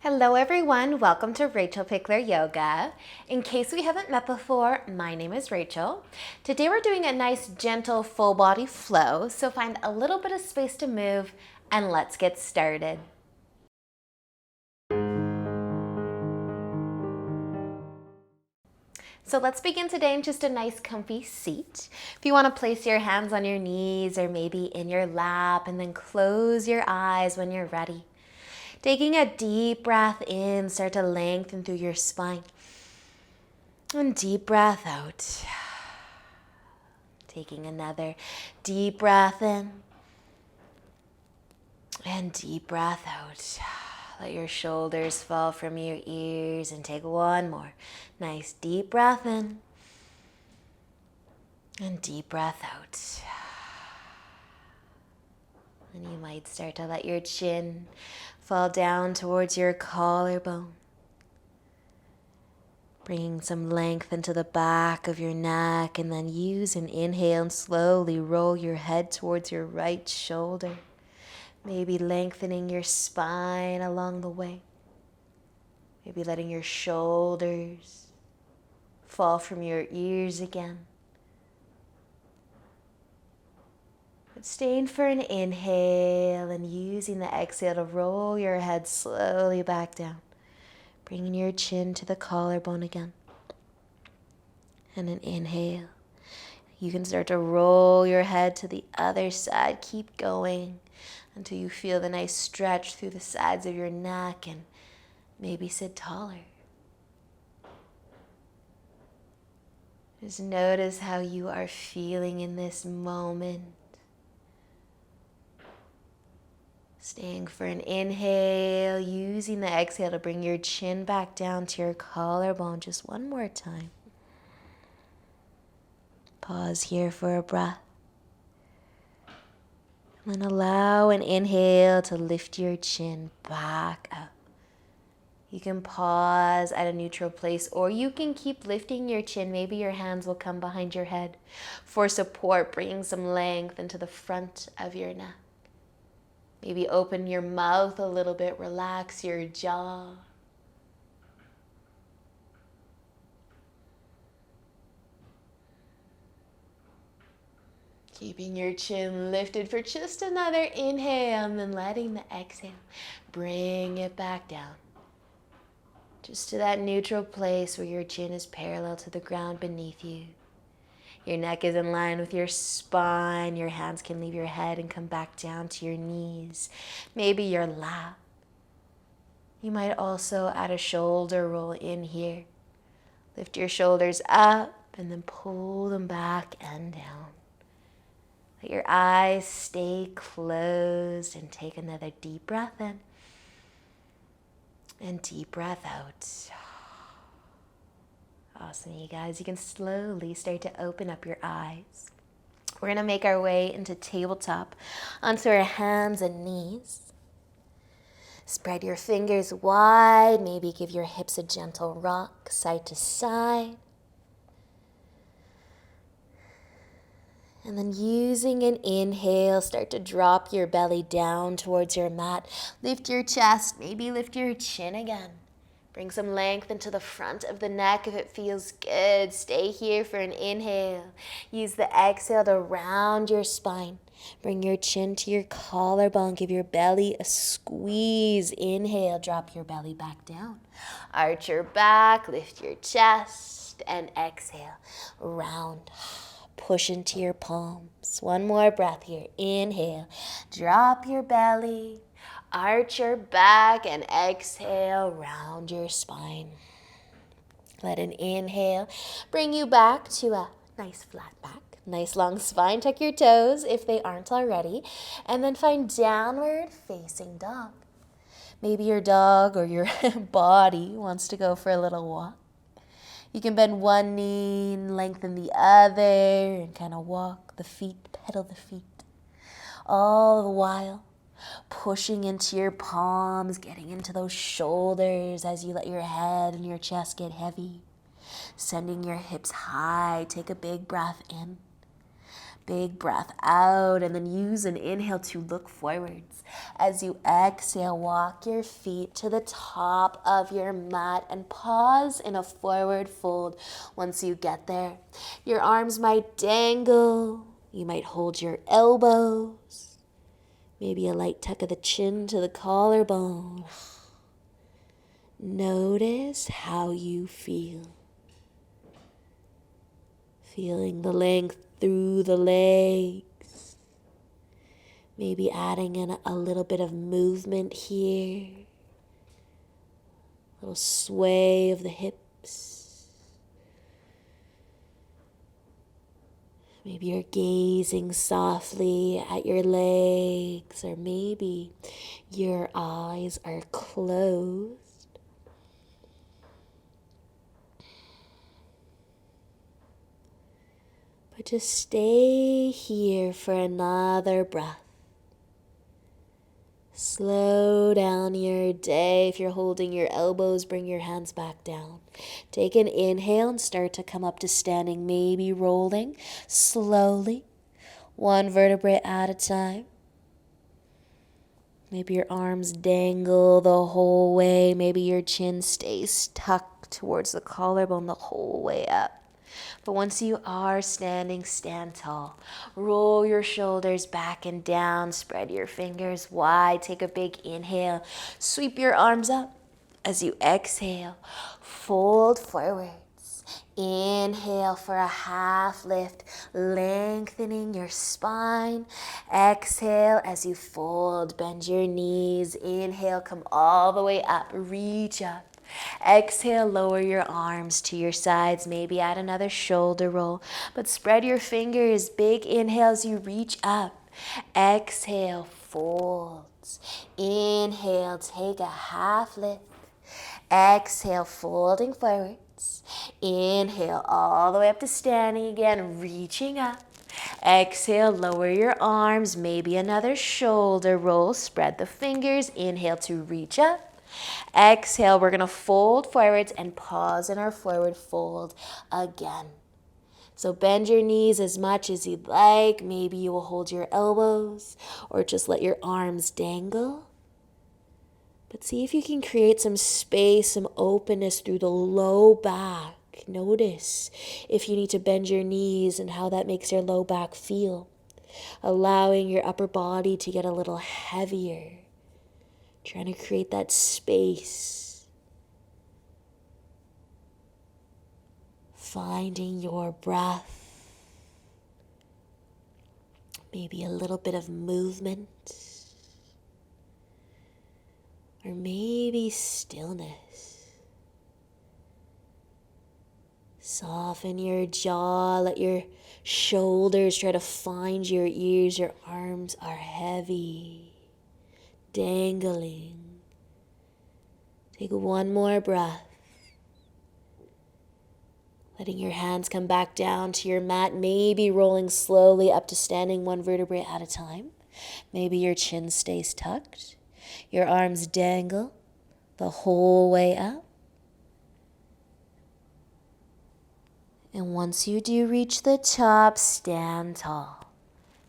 Hello everyone, welcome to Rachel Pichler Yoga. In case we haven't met before, my name is Rachel. Today we're doing a nice gentle full body flow, so find a little bit of space to move and let's get started. So let's begin today in just a nice comfy seat. If you want to place your hands on your knees or maybe in your lap and then close your eyes when you're ready. Taking a deep breath in, start to lengthen through your spine. And deep breath out. Taking another deep breath in. And deep breath out. Let your shoulders fall from your ears and take one more. Nice deep breath in. And deep breath out. And you might start to let your chin fall down towards your collarbone. Bringing some length into the back of your neck, and then use an inhale and slowly roll your head towards your right shoulder. Maybe lengthening your spine along the way. Maybe letting your shoulders fall from your ears again. But staying for an inhale and using the exhale to roll your head slowly back down. Bringing your chin to the collarbone again. And an inhale. You can start to roll your head to the other side. Keep going until you feel the nice stretch through the sides of your neck and maybe sit taller. Just notice how you are feeling in this moment. Staying for an inhale, using the exhale to bring your chin back down to your collarbone just one more time. Pause here for a breath. And then allow an inhale to lift your chin back up. You can pause at a neutral place, or you can keep lifting your chin. Maybe your hands will come behind your head for support, bringing some length into the front of your neck. Maybe open your mouth a little bit, relax your jaw. Keeping your chin lifted for just another inhale, and then letting the exhale bring it back down. Just to that neutral place where your chin is parallel to the ground beneath you. Your neck is in line with your spine. Your hands can leave your head and come back down to your knees. Maybe your lap. You might also add a shoulder roll in here. Lift your shoulders up and then pull them back and down. Let your eyes stay closed and take another deep breath in. And deep breath out. Awesome, you guys. You can slowly start to open up your eyes. We're going to make our way into tabletop onto our hands and knees. Spread your fingers wide. Maybe give your hips a gentle rock side to side. And then using an inhale, start to drop your belly down towards your mat. Lift your chest, maybe lift your chin again. Bring some length into the front of the neck if it feels good. Stay here for an inhale. Use the exhale to round your spine. Bring your chin to your collarbone. Give your belly a squeeze. Inhale, drop your belly back down. Arch your back, lift your chest, and exhale. Round. Push into your palms. One more breath here. Inhale, drop your belly. Arch your back and exhale, round your spine. Let an inhale bring you back to a nice flat back, nice long spine. Tuck your toes if they aren't already, and then find downward facing dog. Maybe your dog or your body wants to go for a little walk. You can bend one knee and lengthen the other and kind of walk the feet, pedal the feet. All the while pushing into your palms, getting into those shoulders as you let your head and your chest get heavy. Sending your hips high. Take a big breath in. Big breath out, and then use an inhale to look forwards. As you exhale, walk your feet to the top of your mat and pause in a forward fold. Once you get there, your arms might dangle. You might hold your elbows. Maybe a light tuck of the chin to the collarbone. Notice how you feel. Feeling the length through the legs. Maybe adding in a little bit of movement here. A little sway of the hips. Maybe you're gazing softly at your legs, or maybe your eyes are closed. But just stay here for another breath. Slow down your day. If you're holding your elbows, bring your hands back down. Take an inhale and start to come up to standing, maybe rolling slowly, one vertebrae at a time. Maybe your arms dangle the whole way. Maybe your chin stays tucked towards the collarbone the whole way up. But once you are standing, stand tall. Roll your shoulders back and down. Spread your fingers wide. Take a big inhale. Sweep your arms up. As you exhale, fold forwards. Inhale for a half lift, lengthening your spine. Exhale as you fold, bend your knees. Inhale, come all the way up, reach up. Exhale, lower your arms to your sides, maybe add another shoulder roll, but spread your fingers. Big inhale as you reach up. Exhale, folds. Inhale, take a half lift. Exhale, folding forwards. Inhale, all the way up to standing again, reaching up. Exhale, lower your arms, maybe another shoulder roll. Spread the fingers. Inhale to reach up. Exhale, we're going to fold forwards and pause in our forward fold again. So bend your knees as much as you'd like. Maybe you will hold your elbows or just let your arms dangle. But see if you can create some space, some openness through the low back. Notice if you need to bend your knees and how that makes your low back feel. Allowing your upper body to get a little heavier. Trying to create that space. Finding your breath. Maybe a little bit of movement. Or maybe stillness. Soften your jaw. Let your shoulders try to find your ears. Your arms are heavy. Dangling. Take one more breath. Letting your hands come back down to your mat, maybe rolling slowly up to standing, one vertebrae at a time. Maybe your chin stays tucked. Your arms dangle the whole way up. And once you do reach the top, stand tall.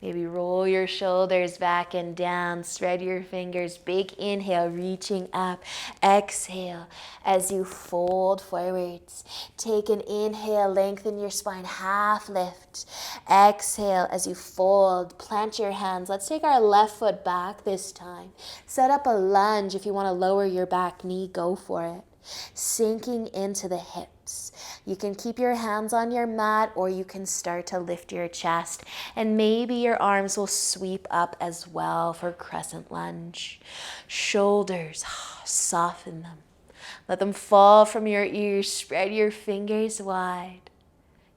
Maybe roll your shoulders back and down. Spread your fingers. Big inhale, reaching up. Exhale as you fold forwards. Take an inhale, lengthen your spine, half lift. Exhale as you fold. Plant your hands. Let's take our left foot back this time. Set up a lunge. If you want to lower your back knee, go for it. Sinking into the hips. You can keep your hands on your mat or you can start to lift your chest, and maybe your arms will sweep up as well for crescent lunge. Shoulders, soften them. Let them fall from your ears. Spread your fingers wide.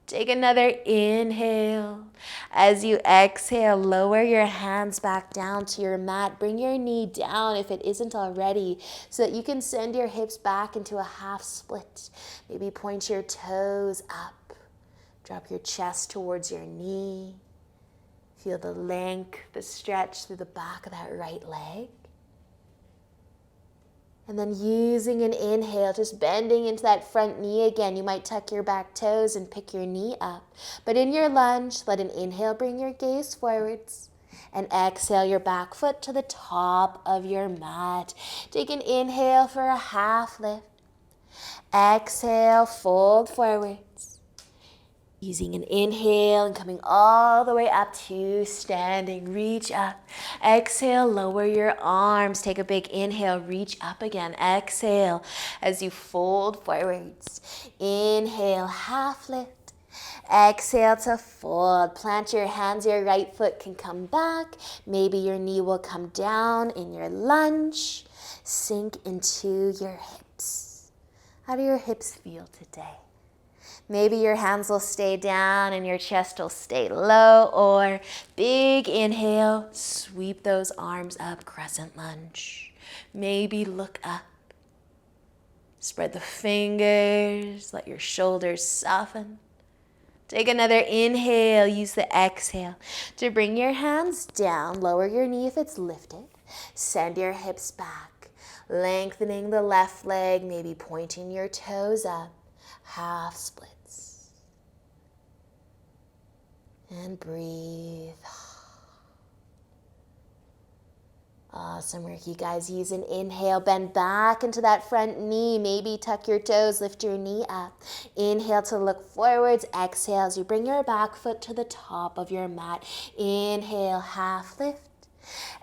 Take another inhale. As you exhale, lower your hands back down to your mat. Bring your knee down if it isn't already so that you can send your hips back into a half split. Maybe point your toes up. Drop your chest towards your knee. Feel the length, the stretch through the back of that right leg. And then using an inhale, just bending into that front knee again. You might tuck your back toes and pick your knee up. But in your lunge, let an inhale bring your gaze forwards. And exhale your back foot to the top of your mat. Take an inhale for a half lift. Exhale, fold forwards. Using an inhale and coming all the way up to standing. Reach up. Exhale, lower your arms. Take a big inhale, reach up again. Exhale as you fold forwards. Inhale, half lift. Exhale to fold. Plant your hands, your right foot can come back. Maybe your knee will come down in your lunge. Sink into your hips. How do your hips feel today? Maybe your hands will stay down and your chest will stay low, or big inhale, sweep those arms up, crescent lunge. Maybe look up. Spread the fingers, let your shoulders soften. Take another inhale, use the exhale to bring your hands down, lower your knee if it's lifted. Send your hips back, lengthening the left leg, maybe pointing your toes up, half splits. And breathe. Awesome work, you guys. Use an inhale, bend back into that front knee. Maybe tuck your toes, lift your knee up. Inhale to look forwards. Exhale as you bring your back foot to the top of your mat. Inhale, half lift.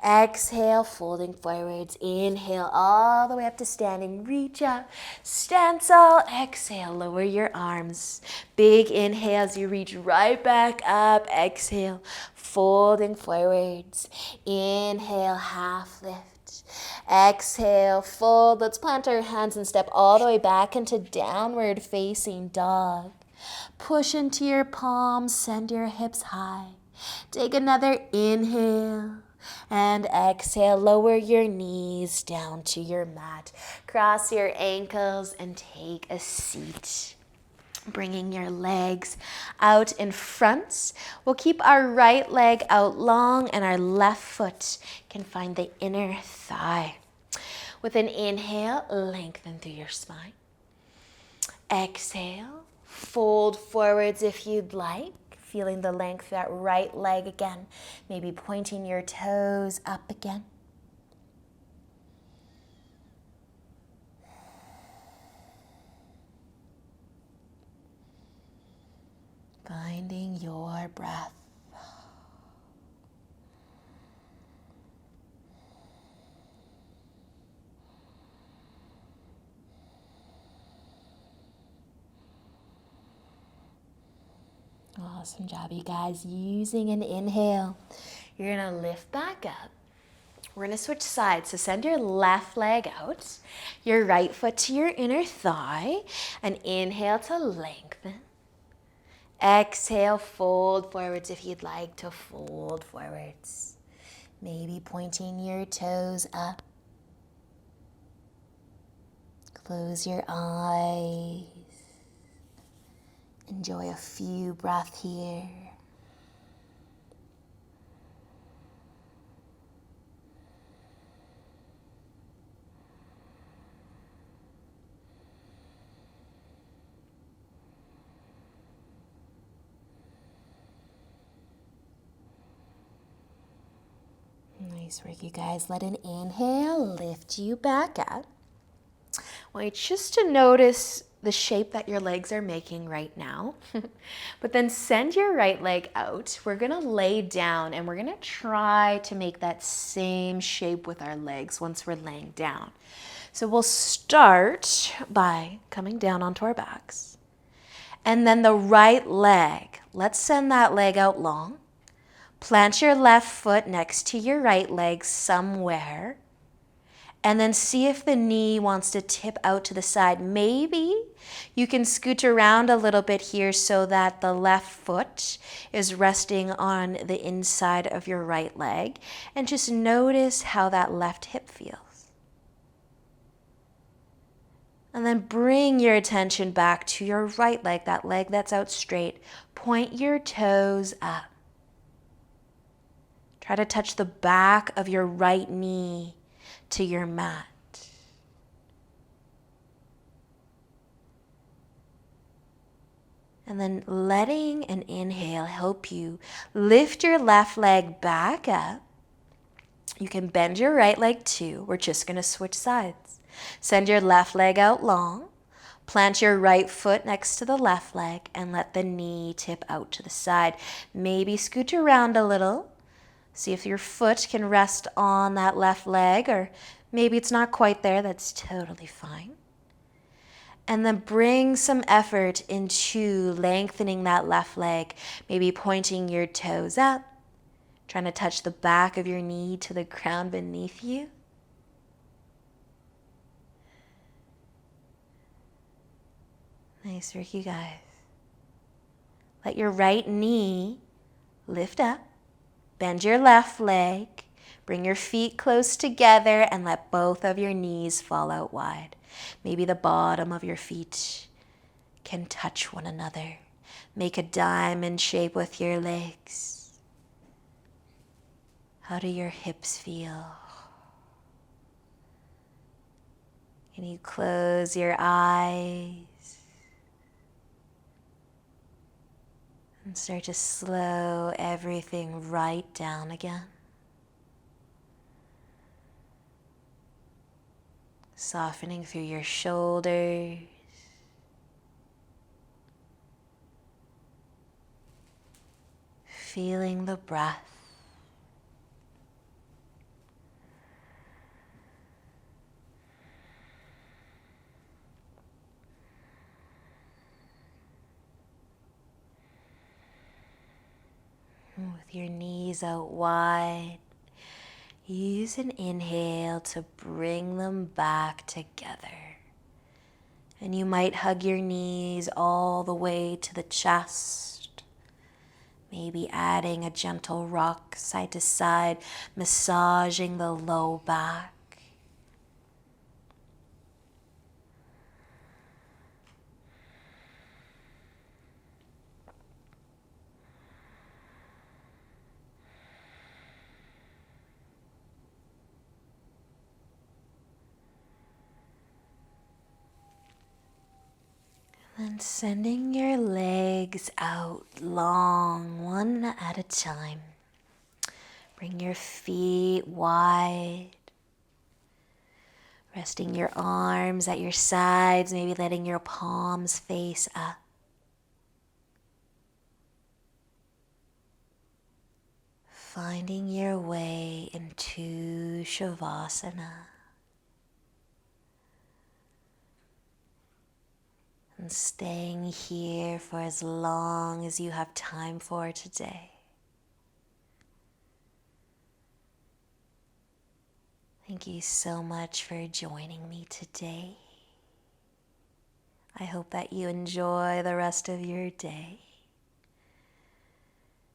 Exhale, folding forwards. Inhale all the way up to standing. Reach up, stand tall. Exhale, lower your arms. Big inhale as you reach right back up. Exhale, folding forwards. Inhale, half lift. Exhale, fold. Let's plant our hands and step all the way back into downward facing dog. Push into your palms, send your hips high. Take another inhale. And exhale, lower your knees down to your mat. Cross your ankles and take a seat. Bringing your legs out in front. We'll keep our right leg out long and our left foot can find the inner thigh. With an inhale, lengthen through your spine. Exhale, fold forwards if you'd like. Feeling the length of that right leg again. Maybe pointing your toes up again. Finding your breath. Awesome job, you guys. Using an inhale, you're gonna lift back up. We're gonna switch sides. So send your left leg out, your right foot to your inner thigh, and inhale to lengthen. Exhale, fold forwards if you'd like to fold forwards. Maybe pointing your toes up. Close your eyes. Enjoy a few breaths here. Nice work, you guys. Let an inhale lift you back up. I want you just to notice the shape that your legs are making right now. But then send your right leg out. We're gonna lay down and we're gonna try to make that same shape with our legs once we're laying down. So we'll start by coming down onto our backs. And then the right leg, let's send that leg out long. Plant your left foot next to your right leg somewhere. And then see if the knee wants to tip out to the side. Maybe you can scoot around a little bit here so that the left foot is resting on the inside of your right leg. And just notice how that left hip feels. And then bring your attention back to your right leg, that leg that's out straight. Point your toes up. Try to touch the back of your right knee to your mat. And then letting an inhale help you lift your left leg back up. You can bend your right leg too. We're just going to switch sides. Send your left leg out long. Plant your right foot next to the left leg and let the knee tip out to the side. Maybe scoot around a little. See if your foot can rest on that left leg, or maybe it's not quite there. That's totally fine. And then bring some effort into lengthening that left leg, maybe pointing your toes up, trying to touch the back of your knee to the ground beneath you. Nice work, you guys. Let your right knee lift up, bend your left leg, bring your feet close together, and let both of your knees fall out wide. Maybe the bottom of your feet can touch one another. Make a diamond shape with your legs. How do your hips feel? Can you close your eyes and start to slow everything right down again? Softening through your shoulders. Feeling the breath. With your knees out wide, use an inhale to bring them back together. And you might hug your knees all the way to the chest. Maybe adding a gentle rock side to side, massaging the low back. And sending your legs out long, one at a time. Bring your feet wide. Resting your arms at your sides, maybe letting your palms face up. Finding your way into Shavasana. And staying here for as long as you have time for today. Thank you so much for joining me today. I hope that you enjoy the rest of your day.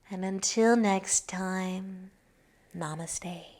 And until next time, namaste.